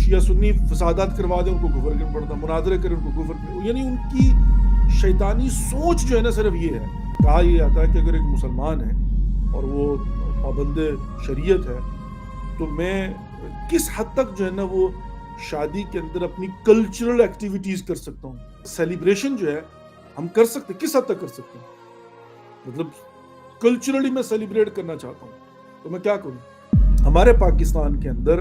شیعہ سنی فسادات کروا دیں ان کو کفر کرنا پڑتا، مناظرے کریں ان کو کفر کرنا، یعنی ان کی شیطانی سوچ جو ہے نا صرف یہ ہے. کہا یہ آتا ہے کہ اگر ایک مسلمان ہے اور وہ پابند شریعت ہے تو میں کس حد تک جو ہے نا وہ شادی کے اندر اپنی کلچرل ایکٹیویٹیز کر سکتا ہوں. سیلیبریشن جو ہے ہم کر سکتے، کس حد تک کر سکتے ہیں؟ مطلب کلچرلی میں سیلیبریٹ کرنا چاہتا ہوں تو میں کیا کروں؟ ہمارے پاکستان کے اندر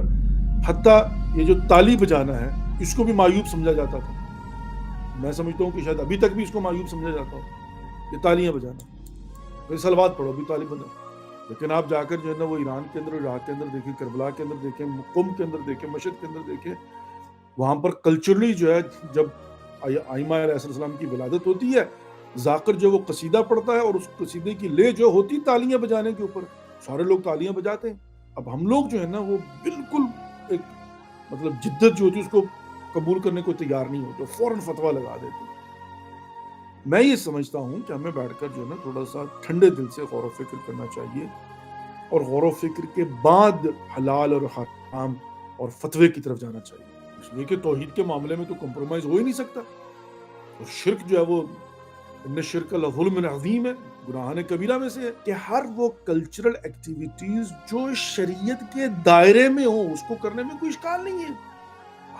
حتیٰ یہ جو تالی بجانا ہے اس کو بھی معیوب سمجھا جاتا تھا. میں سمجھتا ہوں کہ شاید ابھی تک بھی اس کو معیوب سمجھا جاتا ہو، یہ تالیاں بجانا، سلوات پڑھو بھی تالی بجانا. لیکن آپ جا کر جو ہے نا وہ ایران کے اندر، عراق کے اندر دیکھیں، کربلا کے اندر دیکھیں، قم کے اندر دیکھیں، مشہد کے اندر دیکھیں، وہاں پر کلچرلی جو ہے جب آئمہ علیہ السلام کی ولادت ہوتی ہے، ذاکر جو وہ قصیدہ پڑھتا ہے اور اس قصیدے کی لے جو ہوتی تالیاں بجانے کے اوپر، سارے لوگ تالیاں بجاتے ہیں. اب ہم لوگ جو ہے نا وہ بالکل ایک مطلب جدت جو ہوتی ہے اس کو قبول کرنے کو تیار نہیں ہوتے، فوراً فتویٰ لگا دیتے. میں یہ سمجھتا ہوں کہ ہمیں بیٹھ کر جو ہے نا تھوڑا سا ٹھنڈے دل سے غور و فکر کرنا چاہیے، اور غور و فکر کے بعد حلال اور حرام اور فتوے کی طرف جانا چاہیے. اس لیے کہ توحید کے معاملے میں تو کمپرومائز ہو ہی نہیں سکتا. اور شرک جو ہے وہ ان شرک لظلم عظیم ہے، گناہان کبیرہ میں سے ہے. کہ ہر وہ کلچرل ایکٹیویٹیز جو شریعت کے دائرے میں ہوں اس کو کرنے میں کوئی اشکال نہیں ہے.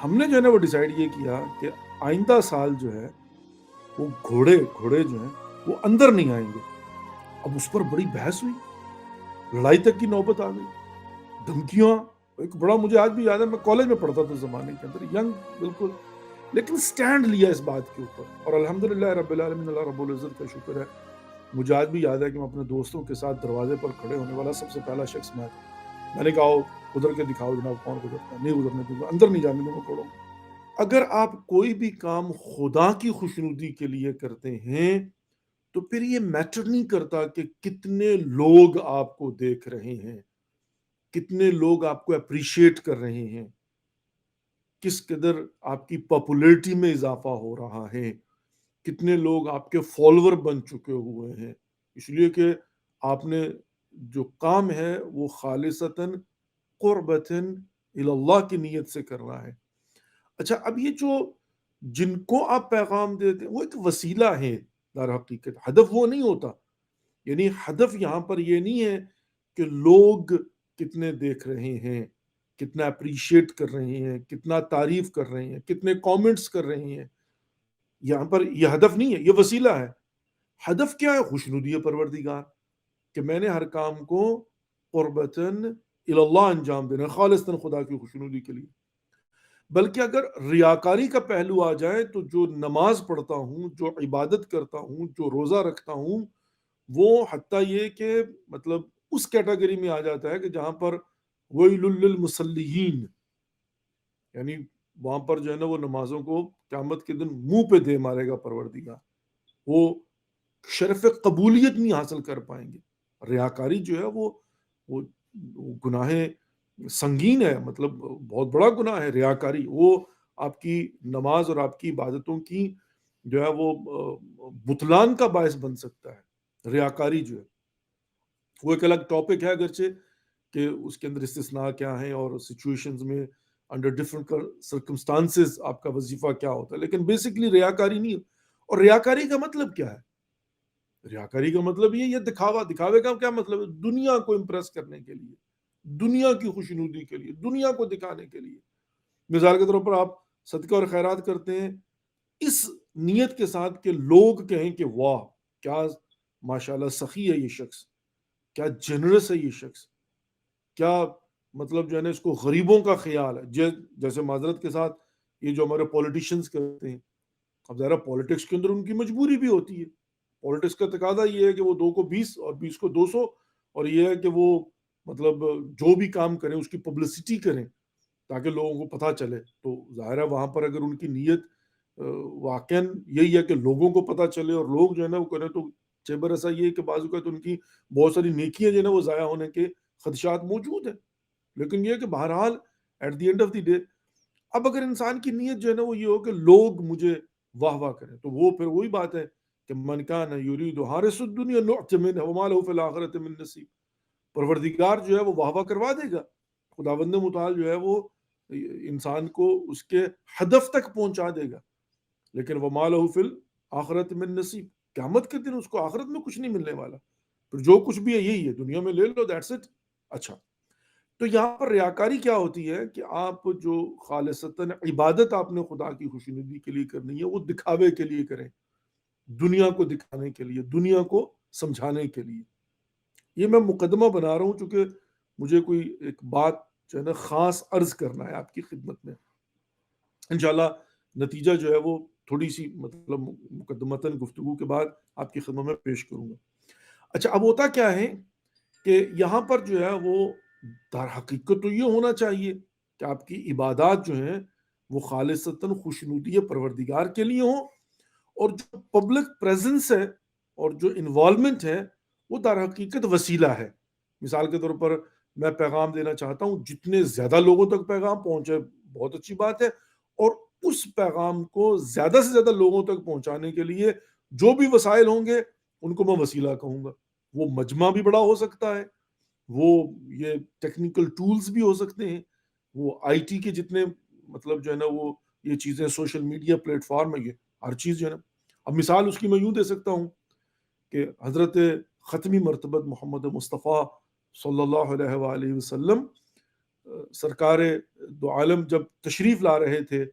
ہم نے جو ہے نا وہ ڈیسائیڈ یہ کیا کہ آئندہ سال جو ہے وہ گھوڑے جو ہیں وہ اندر نہیں آئیں گے. اب اس پر بڑی بحث ہوئی، لڑائی تک کی نوبت آ گئی، دھمکیاں. ایک بڑا مجھے آج بھی یاد ہے، میں کالج میں پڑھتا تھا زمانے کے اندر، ینگ بالکل، لیکن سٹینڈ لیا اس بات کے اوپر. اور الحمدللہ رب العالمین، اللہ رب العزت کا شکر ہے، مجھے آج بھی یاد ہے کہ میں اپنے دوستوں کے ساتھ دروازے پر کھڑے ہونے والا سب سے پہلا شخص میں تھا. میں نے کہا ادھر کے دکھاؤ جناب کون گزرتا ہے، نہیں گزرنے دوں گا، اندر نہیں جانے دوں گا، پڑھو. اگر آپ کوئی بھی کام خدا کی خوشنودی کے لیے کرتے ہیں تو پھر یہ میٹر نہیں کرتا کہ کتنے لوگ آپ کو دیکھ رہے ہیں، کتنے لوگ آپ کو اپریشیٹ کر رہے ہیں، کس قدر آپ کی پاپولیرٹی میں اضافہ ہو رہا ہے، کتنے لوگ آپ کے فالوور بن چکے ہوئے ہیں. اس لیے کہ آپ نے جو کام ہے وہ خالصتاً قربتاً الی اللہ کی نیت سے کر رہا ہے. اچھا، اب یہ جو جن کو آپ پیغام دیتے ہیں وہ ایک وسیلہ ہے در حقیقت، ہدف وہ نہیں ہوتا. یعنی ہدف یہاں پر یہ نہیں ہے کہ لوگ کتنے دیکھ رہے ہیں، کتنا اپریشیٹ کر رہے ہیں، کتنا تعریف کر رہے ہیں، کتنے کامنٹس کر رہے ہیں. یہاں پر یہ ہدف نہیں ہے، یہ وسیلہ ہے. ہدف کیا ہے؟ خوشنودی پروردگار، کہ میں نے ہر کام کو قربتاً الی اللہ انجام دینا، خالصتاً خدا کی خوشنودی کے لیے. بلکہ اگر ریاکاری کا پہلو آ جائے تو جو نماز پڑھتا ہوں، جو عبادت کرتا ہوں، جو روزہ رکھتا ہوں، وہ حتیٰ یہ کہ مطلب اس کیٹیگری میں آ جاتا ہے کہ جہاں پر ویل للمصلیین، یعنی وہاں پر جو ہے نا وہ نمازوں کو قیامت کے دن منہ پہ دے مارے گا پروردگار، وہ شرف قبولیت نہیں حاصل کر پائیں گے. ریاکاری جو ہے وہ گناہ سنگین ہے، مطلب بہت بڑا گناہ ہے ریاکاری. وہ آپ کی نماز اور آپ کی عبادتوں کی جو ہے وہ بطلان کا باعث بن سکتا ہے. ریاکاری جو ہے وہ ایک الگ ٹاپک ہے اگرچہ، کہ اس کے اندر استثناء کیا ہیں اور سچویشنز میں انڈر ڈفرنٹ سرکمسٹانسز آپ کا وظیفہ کیا ہوتا ہے، لیکن بیسکلی ریاکاری نہیں. اور ریاکاری کا مطلب کیا ہے؟ ریاکاری کا مطلب یہ دکھاوے کا کیا مطلب ہے؟ دنیا کو امپریس کرنے کے لیے، دنیا کی خوشنودی کے لیے، دنیا کو دکھانے کے لیے. مثال کے طور پر آپ صدقہ اور خیرات کرتے ہیں اس نیت کے ساتھ کہ لوگ کہیں کہ واہ کیا ماشاءاللہ سخی ہے یہ شخص، کیا جنرس ہے یہ شخص، کیا مطلب جو ہے نا اس کو غریبوں کا خیال ہے. جیسے معذرت کے ساتھ یہ جو ہمارے پولیٹیشنز کرتے ہیں، اب ظاہر پولیٹکس کے اندر ان کی مجبوری بھی ہوتی ہے. پولیٹکس کا تقاضا یہ ہے کہ وہ 2 کو 20 اور 20 کو 200، اور یہ ہے کہ وہ مطلب جو بھی کام کریں اس کی پبلسٹی کریں تاکہ لوگوں کو پتہ چلے. تو ظاہر ہے وہاں پر اگر ان کی نیت واقعاً یہی ہے کہ لوگوں کو پتہ چلے اور لوگ جو ہے نا وہ کریں، تو چیبر ایسا یہ ہے کہ بعض اوقات ان کی بہت ساری نیکیاں جو ہے نا وہ ضائع ہونے کے خدشات موجود ہیں. لیکن یہ کہ بہرحال at the end of the day, اب اگر انسان کی نیت جو ہے نا وہ یہ ہو کہ لوگ مجھے واہ واہ کریں، تو وہ پھر وہی بات ہے کہ من کان یرید حارث الدنیا نؤت منہ وما له فی الآخرۃ من نصیب. پروردگار جو ہے وہ واہ واہ کروا دے گا. خداوند متعال جو ہے وہ انسان کو اس کے ہدف تک پہنچا دے گا، لیکن وما لہ فی الآخرۃ من نصیب، قیامت کے دن اس کو آخرت میں کچھ نہیں ملنے والا، پھر جو کچھ بھی ہے یہی ہے، دنیا میں لے لو، دیٹس اٹ۔ اچھا، تو یہاں پر ریاکاری کیا ہوتی ہے کہ آپ جو خالصتاً عبادت آپ نے خدا کی خوشنودی کے لیے کرنی ہے، وہ دکھاوے کے لیے کریں، دنیا کو دکھانے کے لیے، دنیا کو سمجھانے کے لیے۔ یہ میں مقدمہ بنا رہا ہوں چونکہ مجھے کوئی ایک بات جو ہے نا خاص عرض کرنا ہے آپ کی خدمت میں، انشاءاللہ نتیجہ جو ہے وہ تھوڑی سی مطلب مقدمتاً گفتگو کے بعد آپ کی خدمت میں پیش کروں گا۔ اچھا، اب ہوتا کیا ہے کہ یہاں پر جو ہے وہ در حقیقت تو یہ ہونا چاہیے کہ آپ کی عبادات جو ہیں وہ خالصتاً خوشنودی پروردگار کے لیے ہوں، اور جو پبلک پریزنس ہے اور جو انوالومنٹ ہے وہ در حقیقت وسیلہ ہے۔ مثال کے طور پر میں پیغام دینا چاہتا ہوں، جتنے زیادہ لوگوں تک پیغام پہنچے بہت اچھی بات ہے، اور اس پیغام کو زیادہ سے زیادہ لوگوں تک پہنچانے کے لیے جو بھی وسائل ہوں گے ان کو میں وسیلہ کہوں گا۔ وہ مجمع بھی بڑا ہو سکتا ہے، وہ یہ ٹیکنیکل ٹولز بھی ہو سکتے ہیں، وہ آئی ٹی کے جتنے مطلب جو ہے نا وہ یہ چیزیں سوشل میڈیا پلیٹ فارم ہے، یہ ہر چیز جو ہے نا۔ اب مثال اس کی میں یوں دے سکتا ہوں کہ حضرت ختمی مرتبت محمد مصطفیٰ صلی اللہ علیہ وآلہ وسلم سرکار دو عالم جب تشریف لا رہے تھے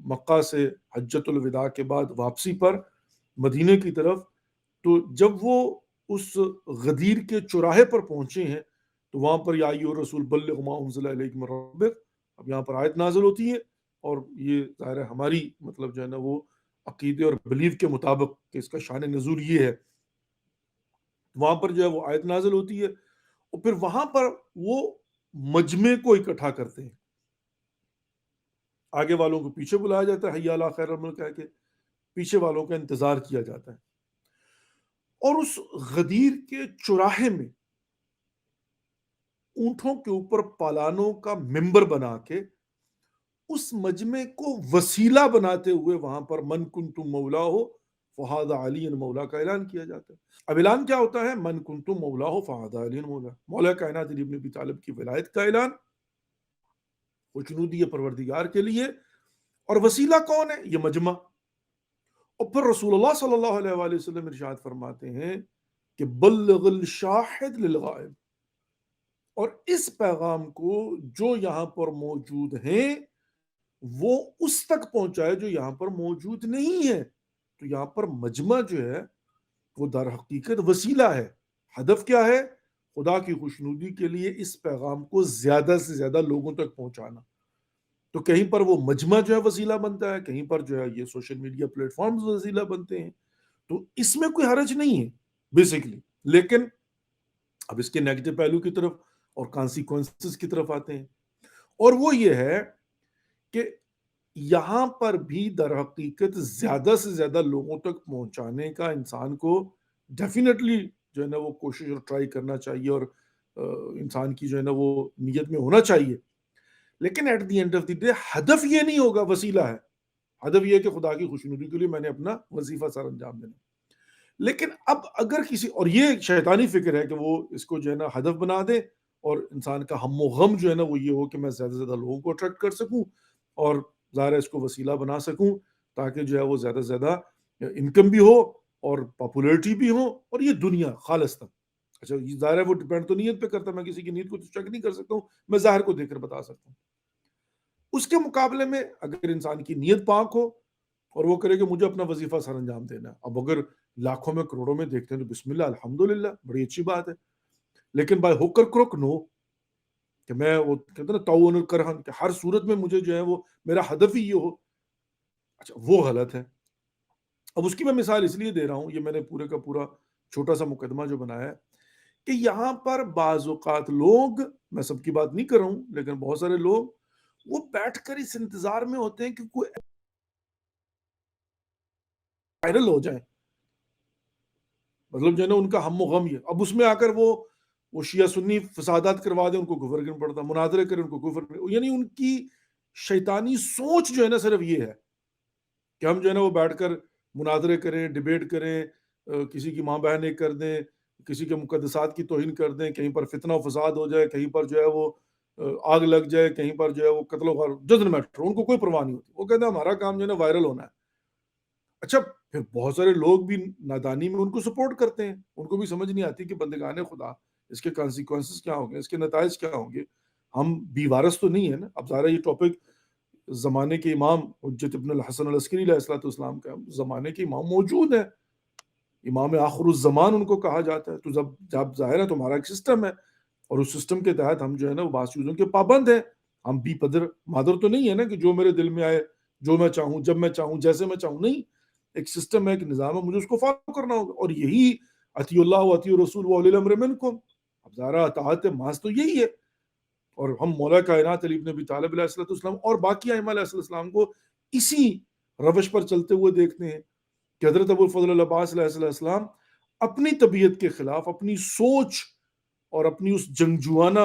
مکہ سے حجۃ الوداع کے بعد واپسی پر مدینے کی طرف، تو جب وہ اس غدیر کے چوراہے پر پہنچے ہیں تو وہاں پر یا ایھا الرسول بلغ ما انزل الیک من ربک، اب یہاں پر آیت نازل ہوتی ہے، اور یہ ظاہر ہے ہماری مطلب جو ہے نا وہ عقیدے اور بلیف کے مطابق کہ اس کا شان نزول یہ ہے، وہاں پر جو ہے وہ آیت نازل ہوتی ہے، اور پھر وہاں پر وہ مجمع کو اکٹھا کرتے ہیں، آگے والوں کو پیچھے بلایا جاتا ہے، حی علی خیر العمل کہہ کے، پیچھے والوں کا انتظار کیا جاتا ہے، اور اس غدیر کے چوراہے میں اونٹوں کے اوپر پالانوں کا ممبر بنا کے اس مجمع کو وسیلہ بناتے ہوئے وہاں پر من کنتم مولا ہو فہذا علی مولا کا اعلان کیا جاتا ہے۔ اب اعلان کیا ہوتا ہے؟ من کنتم مولا ہو فہذا علی مولا، مولا کائنات علی بن ابی طالب کی ولایت کا اعلان خوشنودی پروردگار کے لیے، اور وسیلہ کون ہے؟ یہ مجمع۔ اور پھر رسول اللہ صلی اللہ علیہ وآلہ وسلم ارشاد فرماتے ہیں کہ بلغ الشاہد للغائب، اور اس پیغام کو جو یہاں پر موجود ہیں وہ اس تک پہنچائے جو یہاں پر موجود نہیں ہے۔ تو یہاں پر مجمع جو ہے وہ در حقیقت وسیلہ ہے۔ ہدف کیا ہے؟ خدا کی خوشنودی کے لیے اس پیغام کو زیادہ سے زیادہ لوگوں تک پہنچانا۔ تو کہیں پر وہ مجمع جو ہے وسیلہ بنتا ہے، کہیں پر جو ہے یہ سوشل میڈیا پلیٹ فارمز وسیلہ بنتے ہیں، تو اس میں کوئی حرج نہیں ہے بیسیکلی۔ لیکن اب اس کے نیگیٹو پہلو کی طرف اور کانسیکوینسز کی طرف آتے ہیں، اور وہ یہ ہے کہ یہاں پر بھی در حقیقت زیادہ سے زیادہ لوگوں تک پہنچانے کا انسان کو ڈیفینیٹلی جو ہے نا وہ کوشش اور ٹرائی کرنا چاہیے، اور انسان کی جو ہے نا وہ نیت میں ہونا چاہیے، لیکن at the end of the day ہدف یہ نہیں ہوگا، وسیلہ ہے۔ ہدف یہ ہے کہ خدا کی خوشنودی کے لیے میں نے اپنا وظیفہ سر انجام دینا۔ لیکن اب اگر کسی، اور یہ شیطانی فکر ہے کہ وہ اس کو جو ہے نا ہدف بنا دے، اور انسان کا ہم و غم جو ہے نا وہ یہ ہو کہ میں زیادہ سے زیادہ لوگوں کو اٹریکٹ کر سکوں، اور ظاہر ہے اس کو وسیلہ بنا سکوں تاکہ جو ہے وہ زیادہ سے زیادہ انکم بھی ہو اور پاپولیرٹی بھی ہو، اور یہ دنیا خالص تک۔ اچھا، یہ ظاہر ہے وہ ڈیپینڈ تو نیت پہ کرتا ہے، میں کسی کی نیت کو چیک نہیں کر سکتا ہوں، میں ظاہر کو دیکھ کر بتا سکتا ہوں۔ اس کے مقابلے میں اگر انسان کی نیت پاک ہو اور وہ کرے کہ مجھے اپنا وظیفہ سر انجام دینا ہے، اب اگر لاکھوں میں کروڑوں میں دیکھتے ہیں تو بسم اللہ الحمدللہ بڑی اچھی بات ہے، لیکن بائی ہوک اور کروک نو، کہ میں وہ کہتے ہیں نا تعاون کرہن کہ ہر صورت میں مجھے جو ہے وہ میرا ہدف ہی یہ ہو، اچھا وہ غلط ہے۔ اب اس کی میں مثال اس لیے دے رہا ہوں، یہ میں نے پورے کا پورا چھوٹا سا مقدمہ جو بنایا ہے کہ یہاں پر بعض اوقات لوگ، میں سب کی بات نہیں کر رہا ہوں لیکن بہت سارے لوگ وہ بیٹھ کر اس انتظار میں ہوتے ہیں کہ کوئی وائرل ہو جائے، مطلب جو ہے نا ان کا ہم و غم یہ، اب اس میں آ کر وہ شیعہ سنی فسادات کروا دیں، ان کو کفر کرنا پڑتا، مناظرے کریں ان کو کفر کرنا، یعنی ان کی شیطانی سوچ جو ہے نا صرف یہ ہے کہ ہم جو ہے نا وہ بیٹھ کر مناظرے کریں، ڈیبیٹ کریں، کسی کی ماں بہن ایک کر دیں، کسی کے مقدسات کی توہین کر دیں، کہیں پر فتنہ و فساد ہو جائے، کہیں پر جو ہے وہ آگ لگ جائے کہیں پر جو ہے وہ قتل و غارت ڈزنٹ میٹر، ان کو کوئی پرواہ نہیں ہوتی. وہ کہتے ہیں ہمارا کام جو ہے نا وائرل ہونا ہے. اچھا پھر بہت سارے لوگ بھی نادانی میں ان کو سپورٹ کرتے ہیں، ان کو بھی سمجھ نہیں آتی کہ بندگان خدا اس کے کانسیکوینسز کیا ہوں گے، اس کے نتائج کیا ہوں گے. ہم بی وارث تو نہیں ہے نا. اب ظاہر یہ ٹاپک زمانے کے امام حجت ابن الحسن العسکری علیہ الصلوۃ والسلام کا، زمانے کے امام موجود ہیں، امام آخر الزمان ان کو کہا جاتا ہے. تو جب ظاہر ہے تمہارا ایک سسٹم ہے اور اس سسٹم کے تحت ہم جو ہے نا وہ بعض چیزوں کے پابند ہیں. ہم بھی پدر مادر تو نہیں ہے نا کہ جو میرے دل میں آئے، جو میں چاہوں، جب میں چاہوں، جیسے میں چاہوں. نہیں، ایک سسٹم ہے، ایک نظام ہے، مجھے اس کو فالو کرنا ہوگا. اور یہی اطیع اللہ و اطیع الرسول و اولی الامر منکم، اب ظاہر اطاعت محض تو یہی ہے. اور ہم مولا کائنات علی بن ابی طالب علیہ السلام اور باقی ائمہ علیہ السلام کو اسی روش پر چلتے ہوئے دیکھتے ہیں کہ حضرت ابو الفضل العباس علیہ السلام اپنی طبیعت کے خلاف، اپنی سوچ اور اپنی اس جنگجوانہ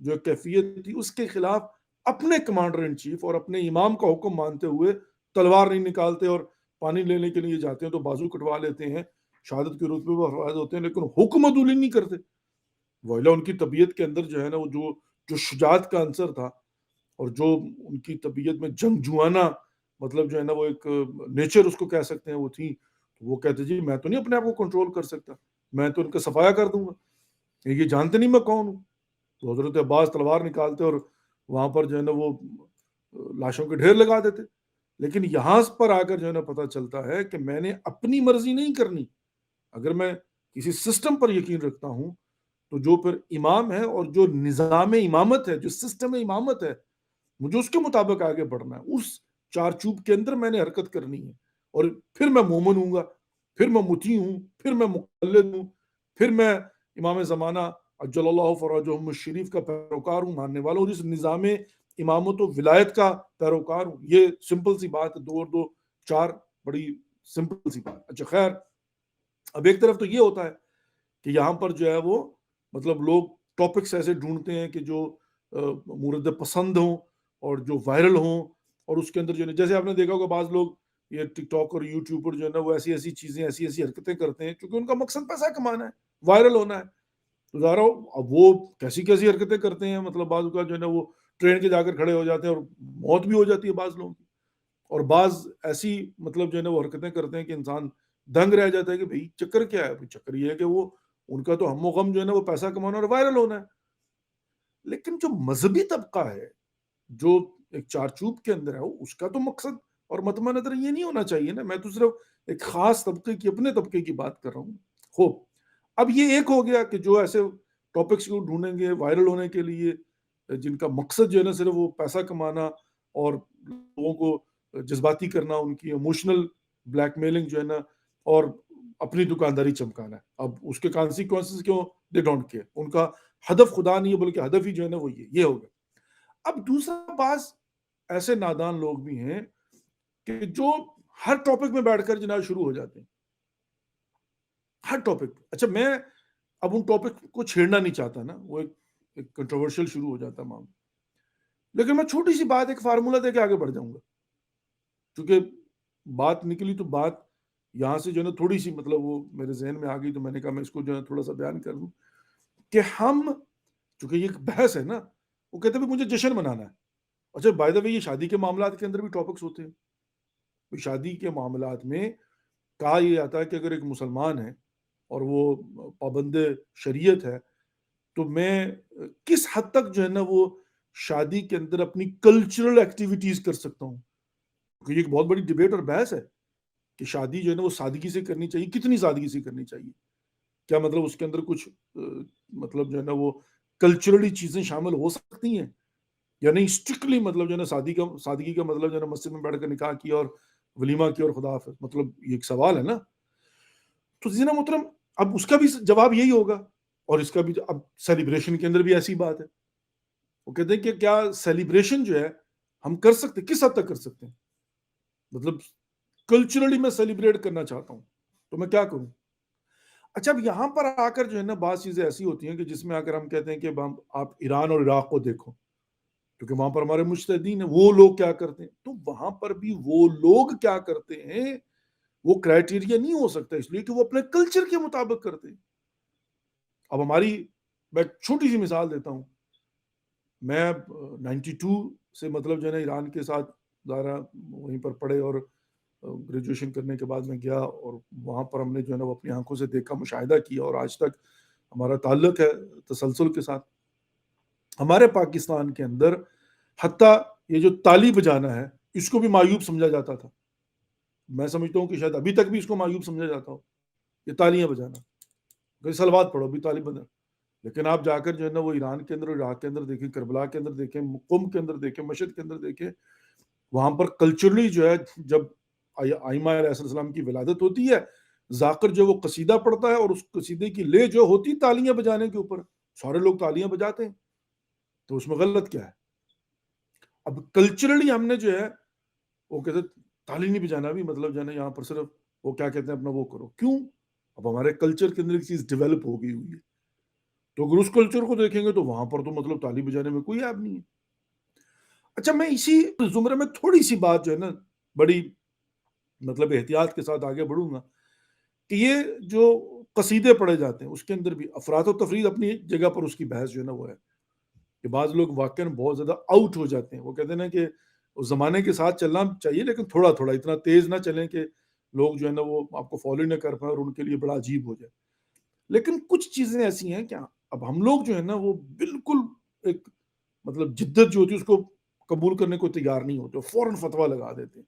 جو کیفیت تھی اس کے خلاف اپنے کمانڈر ان چیف اور اپنے امام کا حکم مانتے ہوئے تلوار نہیں نکالتے، اور پانی لینے کے لیے جاتے ہیں تو بازو کٹوا لیتے ہیں، شہادت کے رتبے پر فائز ہوتے ہیں، لیکن حکم عدولی نہیں کرتے. ویلا ان کی طبیعت کے اندر جو ہے نا وہ جو شجاعت کا عنصر تھا اور جو ان کی طبیعت میں جنگجوانہ مطلب جو ہے نا وہ ایک نیچر اس کو کہہ سکتے ہیں وہ تھی. وہ کہتے جی میں تو نہیں اپنے آپ کو کنٹرول کر سکتا، میں تو ان کا صفایا کر دوں گا، یہ جانتے نہیں میں کون ہوں. تو حضرت عباس تلوار نکالتے اور وہاں پر جو ہے نا وہ لاشوں کے ڈھیر لگا دیتے. لیکن یہاں پر آ کر جو ہے نا پتہ چلتا ہے کہ میں نے اپنی مرضی نہیں کرنی. اگر میں کسی سسٹم پر یقین رکھتا ہوں تو جو پھر امام ہے اور جو نظام امامت ہے، جو سسٹم امامت ہے، مجھے اس کے مطابق آگے بڑھنا ہے. اس چار چوب کے اندر میں نے حرکت کرنی ہے. اور پھر میں مومن ہوں گا، پھر میں مطیع ہوں، پھر میں مقلد ہوں، پھر میں امام زمانہ اجل اللہ فرجہم الشریف کا پیروکار ہوں، ماننے والا ہوں، جس نظام امامت و ولایت کا پیروکار ہوں. یہ سمپل سی بات ہے، 2 اور 2 4، بڑی سمپل سی بات. اچھا خیر، اب ایک طرف تو یہ ہوتا ہے کہ یہاں پر جو ہے وہ مطلب لوگ ٹاپکس ایسے ڈھونڈتے ہیں کہ جو مورد پسند ہوں اور جو وائرل ہوں، اور اس کے اندر جو ہے جیسے آپ نے دیکھا ہوگا بعض لوگ یہ ٹک ٹاک اور یوٹیوب پر جو ہے نا وہ ایسی ایسی چیزیں، ایسی ایسی حرکتیں کرتے ہیں کیونکہ ان کا مقصد پیسہ کمانا ہے، وائرل ہونا ہے. تو ظاہر ہو اب وہ کیسی کیسی حرکتیں کرتے ہیں، مطلب بعض کا جو ہے نا وہ ٹرین کے جا کر کھڑے ہو جاتے ہیں اور موت بھی ہو جاتی ہے بعض لوگوں کی. اور بعض ایسی مطلب جو ہے نا وہ حرکتیں کرتے ہیں کہ انسان دنگ رہ جاتا ہے کہ بھئی چکر کیا ہے. چکر یہ ہے کہ وہ ان کا تو ہم و غم جو ہے نا وہ پیسہ کمانا اور وائرل ہونا ہے. لیکن جو مذہبی طبقہ ہے، جو ایک چارچوب کے اندر ہے، اس کا تو مقصد اور مطمع نظر یہ نہیں ہونا چاہیے نا. میں تو صرف ایک خاص طبقے کی، اپنے طبقے کی بات کر رہا ہوں. خوب، اب یہ ایک ہو گیا کہ جو ایسے ٹاپکس کو ڈھونڈیں گے وائرل ہونے کے لیے، جن کا مقصد جو ہے نا صرف وہ پیسہ کمانا اور لوگوں کو جذباتی کرنا، ان کی ایموشنل بلیک میلنگ جو ہے نا، اور اپنی دکانداری چمکانا ہے. اب اس کے کانسیکوینسز کیوں، دے ڈونٹ کیئر. ان کا ہدف خدا نہیں ہے بلکہ ہدف ہی جو ہے نا وہ یہ ہو گیا. اب دوسرا بعض ایسے نادان لوگ بھی ہیں کہ جو ہر ٹاپک میں بیٹھ کر جناب شروع ہو جاتے ہیں، ہر ٹاپک. اچھا میں اب ان ٹاپک کو چھیڑنا نہیں چاہتا نا، وہ ایک کنٹروورشل شروع ہو جاتا معاملہ. لیکن میں چھوٹی سی بات، ایک فارمولہ دے کے آگے بڑھ جاؤں گا، کیونکہ بات نکلی تو بات یہاں سے جو ہے نا تھوڑی سی مطلب وہ میرے ذہن میں آ گئی، تو میں نے کہا میں اس کو جو ہے تھوڑا سا بیان کر دوں کہ ہم، چونکہ یہ ایک بحث ہے نا، وہ کہتے ہیں مجھے جشن منانا ہے. اچھا بائی دا وے یہ شادی کے معاملات کے اندر بھی ٹاپکس ہوتے ہیں. شادی کے معاملات میں کہا یہ جاتا ہے کہ اگر ایک مسلمان ہے اور وہ پابند شریعت ہے تو میں کس حد تک جو ہے نا وہ شادی کے اندر اپنی کلچرل ایکٹیویٹیز کر سکتا ہوں. کیونکہ یہ ایک بہت بڑی ڈیبیٹ اور بحث ہے کہ شادی جو ہے نا وہ سادگی سے کرنی چاہیے، کتنی سادگی سے کرنی چاہیے، کیا مطلب اس کے اندر کچھ مطلب جو ہے نا وہ کلچرلی چیزیں شامل ہو سکتی ہیں یا نہیں. اسٹرکٹلی مطلب جو ہے نا سادگی کا مطلب جو ہے نا مسجد میں بیٹھ کر نکاح کیا اور ولیمہ کیا اور خدا حافظ، مطلب یہ ایک سوال ہے نا. تو زینا محترم اب اس کا بھی جواب یہی ہوگا، اور اس کا بھی اب سیلیبریشن کے اندر بھی ایسی بات ہے. وہ کہتے ہیں کہ کیا سیلیبریشن جو ہے ہم کر سکتے، کس حد تک کر سکتے ہیں. مطلب کلچرلی میں سیلیبریٹ کرنا چاہتا ہوں تو میں کیا کروں. اچھا اب یہاں پر آ کر جو ہے نا بعض چیزیں ایسی ہوتی ہیں کہ جس میں آ کر ہم کہتے ہیں کہ آپ ایران اور عراق کو دیکھو، کیونکہ وہاں پر ہمارے مجتہدین ہیں، وہ لوگ کیا کرتے ہیں. تو وہاں پر بھی وہ لوگ کیا کرتے ہیں، وہ کرائٹیریا نہیں ہو سکتا، اس لیے کہ وہ اپنے کلچر کے مطابق کرتے ہیں. اب ہماری، میں چھوٹی سی مثال دیتا ہوں. میں 92 سے مطلب جو ہے نا ایران کے ساتھ ظاہرہ وہیں پر پڑھے، اور گریجویشن کرنے کے بعد میں گیا، اور وہاں پر ہم نے جو ہے نا وہ اپنی آنکھوں سے دیکھا، مشاہدہ کیا، اور آج تک ہمارا تعلق ہے تسلسل کے ساتھ۔ ہمارے پاکستان کے اندر حتیٰ یہ جو تالی بجانا ہے اس کو بھی معیوب سمجھا جاتا تھا۔ میں سمجھتا ہوں کہ شاید ابھی تک بھی اس کو معیوب سمجھا جاتا ہو، یہ تالیاں بجانا، کہ سلوات پڑھو بھی تالی بجا۔ لیکن آپ جا کر جو ہے نا وہ ایران کے اندر، عراق کے اندر دیکھیں، کربلا کے اندر دیکھیں، قم کے اندر دیکھیں، مشہد کے اندر دیکھیں، وہاں پر کلچرلی جو ہے جب آئمہ علیہ السلام کی ولادت ہوتی ہے، ذاکر جو وہ قصیدہ پڑھتا ہے، اور اس قصیدے کی لے جو ہوتی تالیاں بجانے کے اوپر، سارے لوگ تالیاں بجاتے ہیں، تو اس میں غلط کیا ہے؟ اب کلچرلی ہم نے جو ہے وہ کہتے تالی نہیں بجانا، بھی مطلب جو ہے نا یہاں پر صرف وہ کیا کہتے ہیں اپنا وہ کرو، کیوں؟ اب ہمارے کلچر کے اندر ایک چیز ڈیولپ ہو گئی ہوئی ہے، تو اگر اس کلچر کو دیکھیں گے تو وہاں پر تو مطلب تالی بجانے میں کوئی عیب نہیں ہے۔ اچھا، میں اسی زمرے میں تھوڑی سی بات جو ہے نا بڑی مطلب احتیاط کے ساتھ آگے بڑھوں گا، کہ یہ جو قصیدے پڑھے جاتے ہیں اس کے اندر بھی افراط و تفرید اپنی جگہ پر، اس کی بحث جو ہے نا وہ ہے کہ بعض لوگ واقعاً بہت زیادہ آؤٹ ہو جاتے ہیں، وہ کہتے ہیں نا کہ اس زمانے کے ساتھ چلنا چاہیے لیکن تھوڑا تھوڑا، اتنا تیز نہ چلیں کہ لوگ جو ہے نا وہ آپ کو فالو نہ کر پائیں اور ان کے لیے بڑا عجیب ہو جائے۔ لیکن کچھ چیزیں ایسی ہیں کہ اب ہم لوگ جو ہے نا وہ بالکل ایک مطلب جدت جو ہوتی ہے اس کو قبول کرنے کو تیار نہیں ہوتے، فوراً فتویٰ لگا دیتے ہیں۔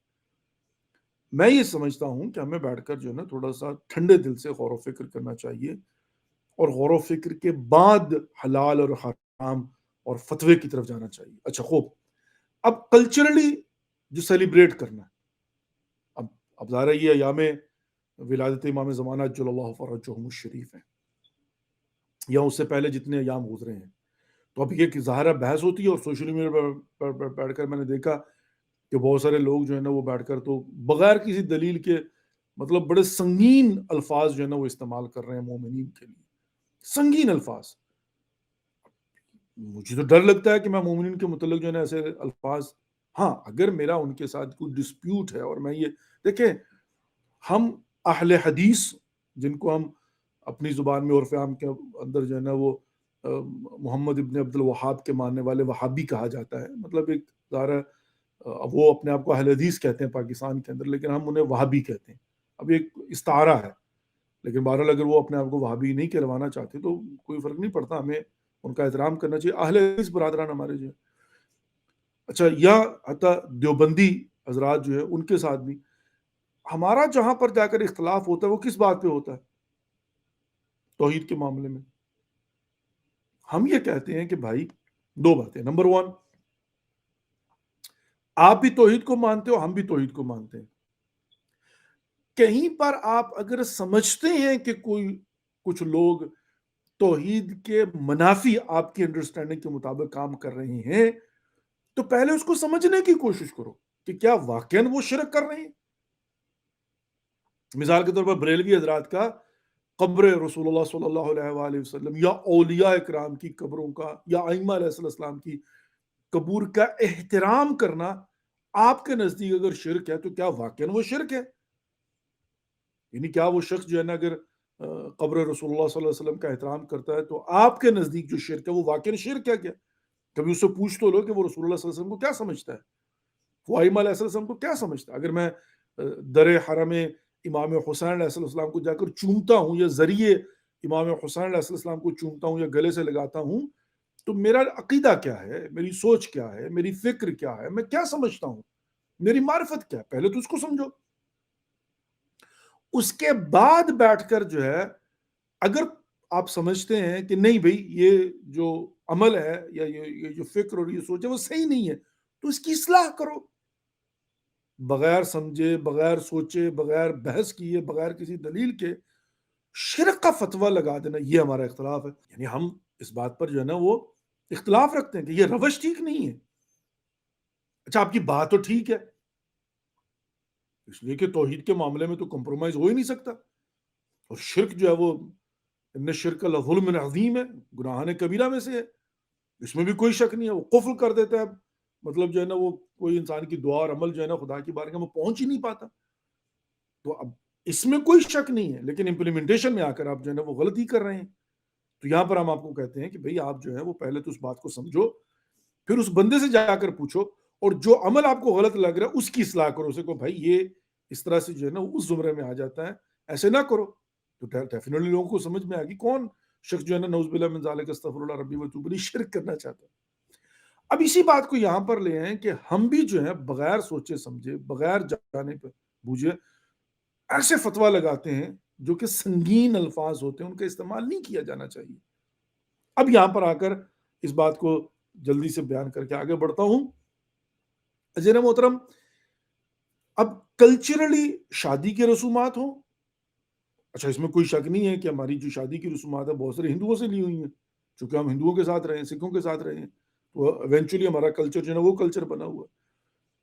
میں یہ سمجھتا ہوں کہ ہمیں بیٹھ کر جو ہے نا تھوڑا سا ٹھنڈے دل سے غور و فکر کرنا چاہیے، اور غور و فکر کے بعد حلال اور حرام اور فتوے کی طرف جانا چاہیے۔ اچھا خوب، اب کلچرلی جو سیلیبریٹ کرنا ہے، اب ظاہر ہے یہ ایام ولادت امام زمانہ جل اللہ فرجہم الشریف ہیں، یا اس سے پہلے جتنے ایام گزرے ہیں، تو اب یہ کہ ظاہرہ بحث ہوتی ہے، اور سوشل میڈیا پر بیٹھ کر میں نے دیکھا کہ بہت سارے لوگ جو ہے نا وہ بیٹھ کر تو بغیر کسی دلیل کے مطلب بڑے سنگین الفاظ جو ہے نا وہ استعمال کر رہے ہیں مومنین کے لیے، سنگین الفاظ۔ مجھے تو ڈر لگتا ہے کہ میں مومنین کے متعلق جو ہے نا ایسے الفاظ، ہاں اگر میرا ان کے ساتھ کوئی ڈسپیوٹ ہے، اور میں یہ دیکھیں، ہم اہل حدیث جن کو ہم اپنی زبان میں عرف عام کے اندر جو ہے نا وہ محمد ابن عبد الوہاب کے ماننے والے وہابی کہا جاتا ہے، مطلب ایک ظاہر وہ اپنے آپ کو اہل حدیث کہتے ہیں پاکستان کے اندر، لیکن ہم انہیں وہابی کہتے ہیں، اب ایک استعارہ ہے، لیکن بہرحال اگر وہ اپنے آپ کو وہابی نہیں کہلوانا چاہتے تو کوئی فرق نہیں پڑتا، ہمیں ان کا احترام کرنا چاہیے، اہل حدیث برادران ہمارے جو ہے۔ اچھا، یا حتیٰ دیوبندی حضرات جو ہے ان کے ساتھ بھی ہمارا جہاں پر جا کر اختلاف ہوتا ہے وہ کس بات پہ ہوتا ہے؟ توحید کے معاملے میں ہم یہ کہتے ہیں کہ بھائی دو باتیں، نمبر ون، آپ بھی توحید کو مانتے ہو، ہم بھی توحید کو مانتے ہیں، کہیں پر آپ اگر سمجھتے ہیں کہ کوئی کچھ لوگ توحید کے منافی آپ کی انڈرسٹینڈنگ کے مطابق کام کر رہے ہیں، تو پہلے اس کو سمجھنے کی کوشش کرو کہ کیا واقعاً وہ شرک کر رہے ہیں۔ مثال کے طور پر بریلوی حضرات کا قبر رسول اللہ صلی اللہ علیہ وآلہ وسلم یا اولیاء اکرام کی قبروں کا یا ائمہ علیہ السلام کی قبور کا احترام کرنا آپ کے نزدیک اگر شرک ہے تو کیا واقعاً وہ شرک ہے؟ یعنی کیا وہ شخص جو ہے نا اگر قبر رسول اللہ صلی اللہ علیہ وسلم کا احترام کرتا ہے تو آپ کے نزدیک جو شرک ہے وہ واقعاً شرک ہے کیا؟ کبھی اس سے پوچھ تو لو کہ وہ رسول اللہ صلی اللہ علیہ وسلم کو کیا سمجھتا ہے، وہ ائمہ علیہ السلام کو کیا سمجھتا ہے۔ اگر میں در حرم امام حسین علیہ السلام کو جا کر چومتا ہوں، یا ذریعے امام حسین علیہ السلام کو چومتا ہوں یا گلے سے لگاتا ہوں، تو میرا عقیدہ کیا ہے، میری سوچ کیا ہے، میری فکر کیا ہے، میں کیا سمجھتا ہوں، میری معرفت کیا ہے، پہلے تو اس کو سمجھو۔ اس کے بعد بیٹھ کر جو ہے اگر آپ سمجھتے ہیں کہ نہیں بھئی یہ جو عمل ہے یا یہ جو فکر اور یہ سوچ ہے وہ صحیح نہیں ہے، تو اس کی اصلاح کرو، بغیر سمجھے، بغیر سوچے، بغیر بحث کیے، بغیر کسی دلیل کے شرک کا فتویٰ لگا دینا، یہ ہمارا اختلاف ہے۔ یعنی ہم اس بات پر جو ہے نا وہ اختلاف رکھتے ہیں کہ یہ روش ٹھیک نہیں ہے۔ اچھا، آپ کی بات تو ٹھیک ہے، اس لیے کہ توحید کے معاملے میں تو کمپرومائز ہو ہی نہیں سکتا، اور شرک جو ہے وہ ان شرک لظلم عظیم ہے، گناہان کبیرہ میں سے ہے، اس میں بھی کوئی شک نہیں ہے، وہ قفل کر دیتا ہے، مطلب جو ہے نا وہ کوئی انسان کی دعا اور عمل جو ہے نا خدا کی بارگاہ میں پہنچ ہی نہیں پاتا، تو اب اس میں کوئی شک نہیں ہے، لیکن امپلیمنٹیشن میں آ کر آپ جو ہے نا وہ غلطی کر رہے ہیں۔ تو یہاں پر ہم آپ کو کہتے ہیں کہ بھئی آپ جو ہے وہ پہلے تو اس بات کو سمجھو پھر اس بندے سے جا کر پوچھو، اور جو عمل آپ کو غلط لگ رہا ہے اس کی اصلاح کرو، اسے کو بھائی یہ اس طرح سے جو ہے نا اس زمرے میں آ جاتا ہے، ایسے نہ کرو. تو ڈیفینیٹلی لوگوں کو سمجھ میں آئے گی کون شخص جو ہے نا نعوذ باللہ من ذالک استغفر اللہ ربی وتوب الیہ شرک کرنا چاہتا ہے. اب اسی بات کو یہاں پر لے آئیں کہ ہم بھی جو ہے بغیر سوچے سمجھے، بغیر جانے پہ بوجھے ایسے فتویٰ لگاتے ہیں جو کہ سنگین الفاظ ہوتے ہیں، ان کا استعمال نہیں کیا جانا چاہیے. اب یہاں پر آ کر اس بات کو جلدی سے بیان کر کے آگے بڑھتا ہوں. عزیز محترم، اب کلچرلی شادی کے رسومات ہوں، اچھا اس میں کوئی شک نہیں ہے کہ ہماری جو شادی کی رسومات ہے بہت سارے ہندوؤں سے لی ہوئی ہیں، چونکہ ہم ہندوؤں کے ساتھ رہے ہیں، سکھوں کے ساتھ رہے ہیں، تو ایونچولی ہمارا کلچر جو ہے نا وہ کلچر بنا ہوا ہے.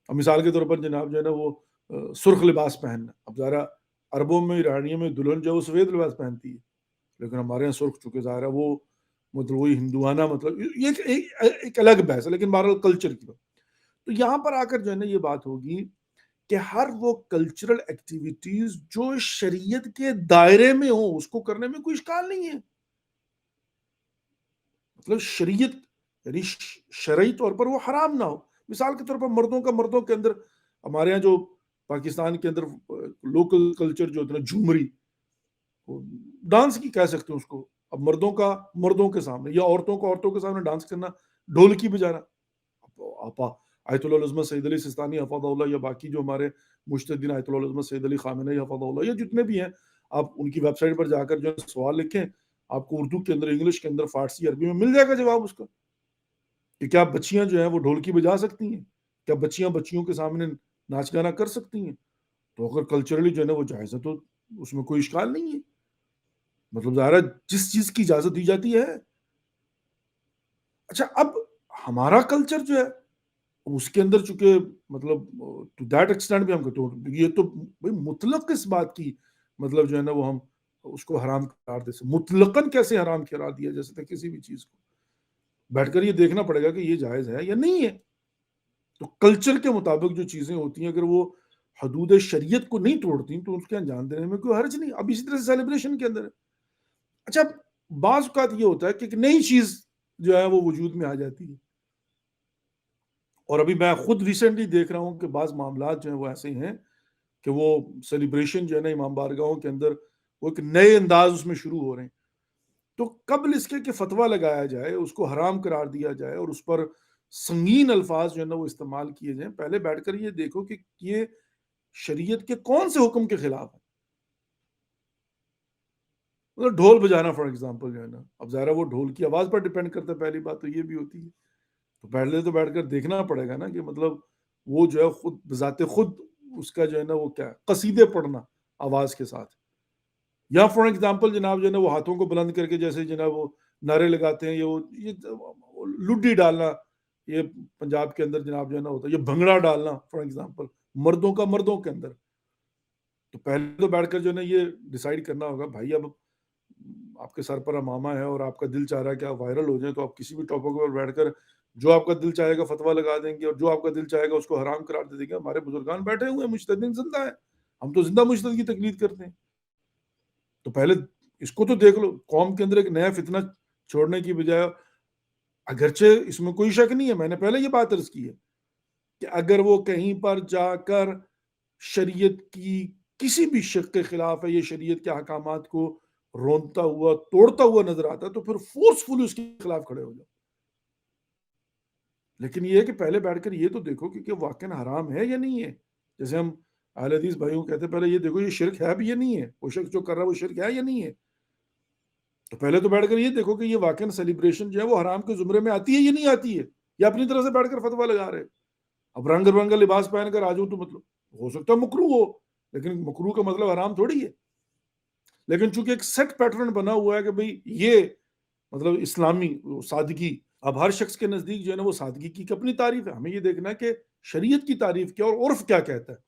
اب مثال کے طور پر جناب جو ہے نا وہ سرخ لباس پہننا، اب ذرا عربوں میں ایرانیوں میں دلہن جو ہے وہ سفید لباس پہنتی ہے، لیکن ہمارے یہاں سرخ، چونکہ ظاہر ہے وہ مطلب وہی ہندوانہ، مطلب یہ ایک الگ بحث ہے، لیکن بہرحال کلچر کی بات. تو یہاں پر آ کر جو ہے نا یہ بات ہوگی کہ ہر وہ کلچرل ایکٹیویٹیز جو شریعت کے دائرے میں ہوں اس کو کرنے میں کوئی اشکال نہیں ہے. مطلب شریعت یعنی شرعی طور پر وہ حرام نہ ہو. مثال کے طور پر مردوں کے اندر ہمارے ہاں جو پاکستان کے اندر لوکل کلچر جو ہوتا ہے جھومری، ڈانس کی کہہ سکتے ہیں اس کو. اب مردوں کے سامنے یا عورتوں کے سامنے ڈانس کرنا، ڈھولکی بجانا. آپا آیت اللہ العظمہ سید علی سستانی حفظہ اللہ یا باقی جو ہمارے مجتہدین آیت اللہ العظمہ سید علی خامنئی حفظہ اللہ یا جتنے بھی ہیں، آپ ان کی ویب سائٹ پر جا کر جو سوال لکھیں، آپ کو اردو کے اندر، انگلش کے اندر، فارسی، عربی میں مل جائے گا جواب اس کا کہ کیا بچیاں جو ہیں وہ ڈھولکی بجا سکتی ہیں، کیا بچیوں کے سامنے ناچ گانا کر سکتی ہیں. تو اگر کلچرلی جو ہے نا وہ جائز ہے تو اس میں کوئی اشکال نہیں ہے. مطلب ظاہر ہے جس چیز کی اجازت دی جاتی ہے. اچھا اب ہمارا کلچر جو ہے اس کے اندر چونکہ مطلب ٹو دیٹ ایکسٹینٹ بھی ہم کہتے ہیں یہ تو مطلق اس بات کی مطلب جو ہے نا وہ ہم اس کو حرام قرار دے سکتے. مطلقاً کیسے حرام قرار دیا جا سکتا ہے کسی بھی چیز کو؟ بیٹھ کر یہ دیکھنا پڑے گا کہ یہ جائز ہے یا نہیں ہے. تو کلچر کے مطابق جو چیزیں ہوتی ہیں اگر وہ حدود شریعت کو نہیں توڑتی تو اس کے انجام دینے میں کوئی حرج نہیں. اب اسی طرح سے سیلیبریشن کے اندر ہے. اچھا بعض اوقات یہ ہوتا ہے کہ ایک نئی چیز جو ہے وہ وجود میں آ جاتی ہے، اور ابھی میں خود ریسنٹلی دیکھ رہا ہوں کہ بعض معاملات جو ہیں وہ ایسے ہیں کہ وہ سیلیبریشن جو ہے نا امام بارگاہوں کے اندر وہ ایک نئے انداز اس میں شروع ہو رہے ہیں. تو قبل اس کے کہ فتویٰ لگایا جائے، اس کو حرام قرار دیا جائے اور اس پر سنگین الفاظ جو ہے نا وہ استعمال کیے جائیں، پہلے بیٹھ کر یہ دیکھو کہ یہ شریعت کے کون سے حکم کے خلاف ہے. مطلب ڈھول بجانا فار ایگزامپل جو ہے نا، اب ظاہر ہے وہ ڈھول کی آواز پر ڈیپینڈ کرتا ہے. پہلی بات تو یہ بھی ہوتی ہے، تو پہلے تو بیٹھ کر دیکھنا پڑے گا نا کہ مطلب وہ جو ہے خود بذات خود اس کا جو ہے نا وہ کیا قصیدے پڑھنا آواز کے ساتھ، یا فار ایگزامپل جناب جو ہے نا وہ ہاتھوں کو بلند کر کے جیسے جناب وہ نعرے لگاتے ہیں، یہ لڈی ڈالنا، یہ پنجاب کے اندر جناب جو ہے نا ہوتا ہے، یہ بھنگڑا ڈالنا فار ایگزامپل مردوں کے اندر. تو پہلے تو بیٹھ کر جو ہے نا یہ ڈیسائیڈ کرنا ہوگا بھائی اب آپ کے سر پر امامہ ہے اور آپ کا دل چاہ رہا ہے کہ آپ وائرل ہو جائیں، تو آپ کسی بھی ٹاپک پر بیٹھ کر جو آپ کا دل چاہے گا فتویٰ لگا دیں گے، اور جو آپ کا دل چاہے گا اس کو حرام قرار دے دیں گے. ہمارے بزرگان بیٹھے ہوئے ہیں، مجتہدین زندہ ہیں، ہم تو زندہ مجتہد کی تقلید کرتے ہیں. تو پہلے اس کو تو دیکھ لو، قوم کے اندر ایک نیا فتنہ چھوڑنے کی بجائے، اگرچہ اس میں کوئی شک نہیں ہے، میں نے پہلے یہ بات عرض کی ہے کہ اگر وہ کہیں پر جا کر شریعت کی کسی بھی شق کے خلاف ہے، یہ شریعت کے احکامات کو رونتا ہوا توڑتا ہوا نظر آتا ہے تو پھر فورسفلی اس کے خلاف کھڑے ہو جاؤ. لیکن یہ ہے کہ پہلے بیٹھ کر یہ تو دیکھو کہ واقعاً حرام ہے یا نہیں ہے. جیسے ہم اہل حدیث بھائیوں کہتے ہیں پہلے یہ دیکھو یہ شرک ہے بھی یا نہیں ہے، وہ شخص جو کر رہا ہے وہ شرک ہے یا نہیں ہے. تو پہلے تو بیٹھ کر یہ دیکھو کہ یہ واقعاً سیلیبریشن جو ہے وہ حرام کے زمرے میں آتی ہے یا نہیں آتی ہے، یا اپنی طرح سے بیٹھ کر فتویٰ لگا رہے. اب رنگ برنگا لباس پہن کر آ جاؤں تو مطلب ہو سکتا ہے مکروہ ہو، لیکن مکروہ کا مطلب حرام تھوڑی ہے. لیکن چونکہ ایک سیٹ پیٹرن بنا ہوا ہے کہ بھئی یہ مطلب اسلامی سادگی، اب ہر شخص کے نزدیک جو ہے نا وہ سادگی کی اپنی تعریف ہے. ہمیں یہ دیکھنا ہے کہ شریعت کی تعریف کیا اور عرف کیا کہتا ہے.